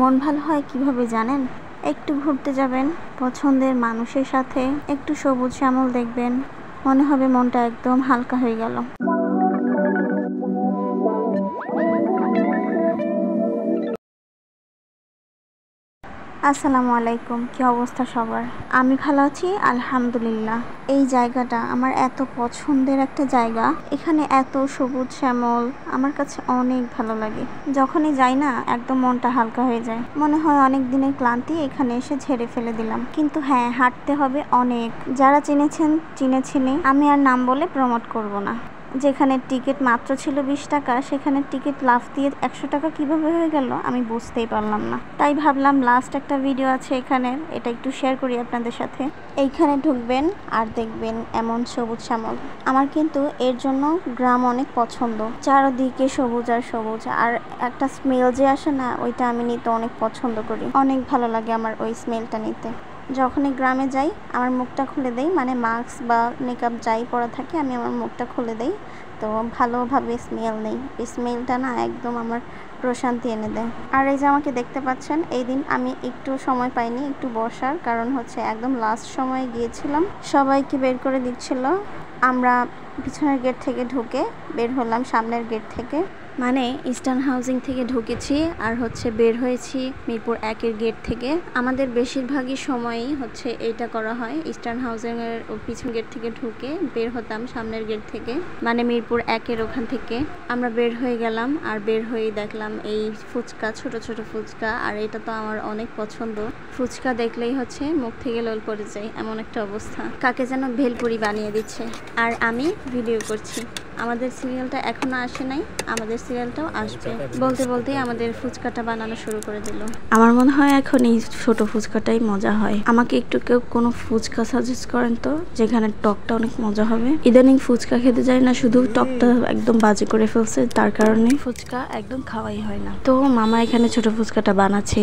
মন ভালো হয় কিভাবে জানেন? একটু ঘুরতে যাবেন পছন্দের মানুষের সাথে, একটু সবুজ শ্যামল দেখবেন, মনে হবে মনটা একদম হালকা হয়ে গেল। আসসালামু আলাইকুম, কি অবস্থা সবার? আমি ভালো আছি আলহামদুলিল্লাহ। এই জায়গাটা আমার এত পছন্দের একটা জায়গা, এখানে এত সবুজ শ্যামল, আমার কাছে অনেক ভালো লাগে। যখনই যাই না একদম মনটা হালকা হয়ে যায়, মনে হয় অনেক দিনের ক্লান্তি এখানে এসে ঝেড়ে ফেলে দিলাম। কিন্তু হ্যাঁ, হাঁটতে হবে অনেক। যারা চিনেছেন চিনেছিনি, আমি আর নাম বলে প্রমোট করব না। যেখানে টিকিট মাত্র ছিল 20 টাকা, সেখানে টিকিট লাফ দিয়ে 100 টাকা কিভাবে হয়ে গেল আমি বুঝতেই পারলাম না। তাই ভাবলাম লাস্ট একটা ভিডিও আছে এখানে, এটা একটু শেয়ার করি আপনাদের সাথে। এইখানে ঢুকবেন আর দেখবেন এমন সবুজ শ্যামল। আমার কিন্তু এর জন্য গ্রাম অনেক পছন্দ। চারদিকে সবুজ আর সবুজ, আর একটা স্মেল যে আসে না, ওইটা আমি নিতে অনেক পছন্দ করি। অনেক ভালো লাগে আমার ওই স্মেলটা নিতে। যখনই গ্রামে যাই আমার মুখটা খুলে দেই, মানে মাস্ক বা মেকআপ যাই পরা থাকে আমি আমার মুখটা খুলে দেই, তো ভালোভাবে স্মেল নেই। এই স্মেলটা না একদম আমার প্রশান্তি এনে দেয়। আর এই যে আমাকে দেখতে পাচ্ছেন, এই দিন আমি একটু সময় পাইনি একটু বসার, কারণ হচ্ছে একদম লাস্ট সময়ে গিয়েছিলাম, সবাইকে বের করে দিচ্ছিল। আমরা পিছনের গেট থেকে ঢুকে বের হলাম সামনের গেট থেকে, মানে ইস্টার্ন হাউজিং থেকে ঢুকেছি আর হচ্ছে বের হয়েছি মিরপুর 1-এর গেট থেকে। আমাদের বেশিরভাগই সময়ই হচ্ছে এইটা করা হয়, ইস্টার্ন হাউজিং এর পিছন গেট থেকে ঢুকে বের হতাম সামনের গেট থেকে, মানে মিরপুর 1-এর ওখান থেকে। আমরা বের হয়ে গেলাম আর বের হয়েই দেখলাম এই ফুচকা, ছোট ছোট ফুচকা, আর এটা তো আমার অনেক পছন্দ। ফুচকা দেখলেই হচ্ছে মুখ থেকে লোল পড়ে যায়, এমন একটা অবস্থা। কাকে যেন ভেলপুরি বানিয়ে দিচ্ছে আর আমি ভিডিও করছি। আমাদের সিরিয়ালটা এখনো আসে নাই, আমাদের সিরিয়ালটাও আসবে। বলতে বলতেই আমাদের ফুচকাটা বানানো শুরু করে দিল। আমার মনে হয় এখন এই ছোট ফুচকাটাই মজা হয়। আমাকে একটু কেউ কোনো ফুচকা সাজেস্ট করেন তো, যেখানে টকটা অনেক মজা হবে। ইদানিং ফুচকা খেতে যাই না, শুধু টকটা একদম বাজে করে ফেলছে, তার কারণে ফুচকা একদম খাওয়াই হয় না। তো মামা এখানে ছোট ফুচকাটা বানাচ্ছে,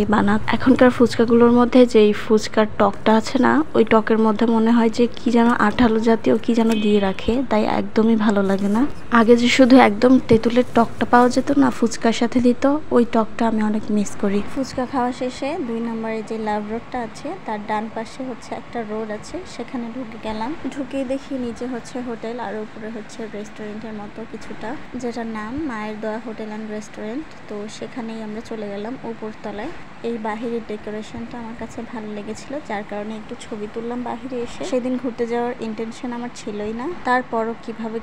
এখনকার ফুচকাগুলোর মধ্যে যে ফুচকার টকটা আছে না, ওই টকের মধ্যে মনে হয় যে কি যেন আঠালো জাতীয় কি যেন দিয়ে রাখে, তাই একদমই ভালো লাগে না। আগে যে শুধু একদম তেঁতুলের টকটা পাওয়া যেত না, ফুচকার সাথে দিত, ওই টকটা আমি অনেক মিস করি। ফুচকা খাওয়া শেষে 2 নম্বরে যে লাভ রোডটা আছে তার ডান পাশে হচ্ছে একটা রোড আছে, সেখানে ঢুকে গেলাম। ঢুকে দেখি নিচে হচ্ছে হোটেল আর উপরে হচ্ছে রেস্টুরেন্টের মতো কিছুটা, যেটার নাম মায়ের দোয়া হোটেল অ্যান্ড রেস্টুরেন্ট। তো সেখানেই আমরা চলে গেলাম উপর তলায়। এই বাহিরের ডেকোরেশনটা আমার কাছে ভালো লেগেছিল, যার কারণে একটু ছবি তুললাম বাহিরে এসে। সেদিন ঘুরতে যাওয়ার ইন্টেনশন আমার ছিলই না, তারপরও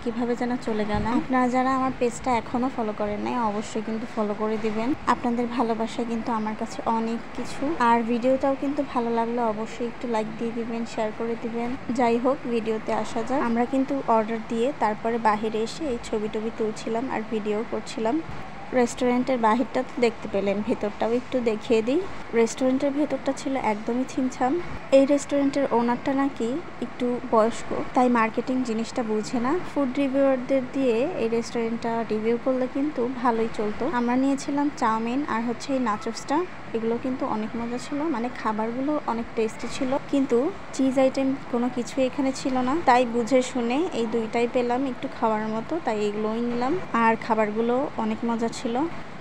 কিভাবে যেন চলে গেলাম। আপনারা যারা আমার পেজটা এখনো ফলো করেন নাই, অবশ্যই কিন্তু ফলো করে দিবেন। আপনাদের ভালোবাসা কিন্তু আমার কাছে অনেক কিছু। আর ভিডিওটাও কিন্তু ভালো লাগলে অবশ্যই একটু লাইক দিয়ে দিবেন, শেয়ার করে দিবেন। যাই হোক, ভিডিওতে আসা যাক। আমরা কিন্তু অর্ডার দিয়ে তারপরে বাহিরে এসে এই ছবি তুলছিলাম আর ভিডিও করছিলাম। রেস্টুরেন্টের বাহিরটা তো দেখতে পেলেন, ভেতরটাও একটু দেখিয়ে দিই। রেস্টুরেন্টের ভেতরটা ছিল একদমই ছিমছাম। এই রেস্টুরেন্টের ওনারটা নাকি একটু বয়স্ক, তাই মার্কেটিং জিনিসটা বুঝে না। ফুড রিভিউয়ারদের দিয়ে এই রেস্টুরেন্টটা রিভিউ করলে কিন্তু ভালোই চলতো। আমরা নিয়েছিলাম চাউমিন আর হচ্ছে এই নাচোসটা, এগুলো কিন্তু অনেক মজা ছিল, মানে খাবারগুলো অনেক টেস্টি ছিল, কিন্তু চিজ আইটেম কোনো কিছুই এখানে ছিল না। তাই বুঝে শুনে এই দুইটাই পেলাম একটু খাওয়ার মতো, তাই এগুলোই নিলাম। আর খাবারগুলো অনেক মজা ছিল।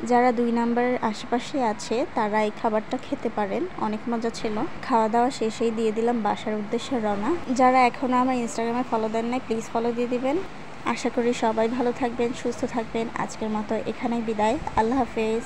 যারা 2 নম্বরের আশেপাশে আছে তারা এই খাবারটা খেতে পারেন, অনেক মজা ছিল। খাওয়া দাওয়া শেষেই দিয়ে দিলাম বাসার উদ্দেশ্যে রওনা। যারা এখনো আমার ইনস্টাগ্রামে ফলো দেন নাই, প্লিজ ফলো দিয়ে দিবেন। আশা করি সবাই ভালো থাকবেন, সুস্থ থাকবেন। আজকের মতো এখানেই বিদায়, আল্লাহ হাফেজ।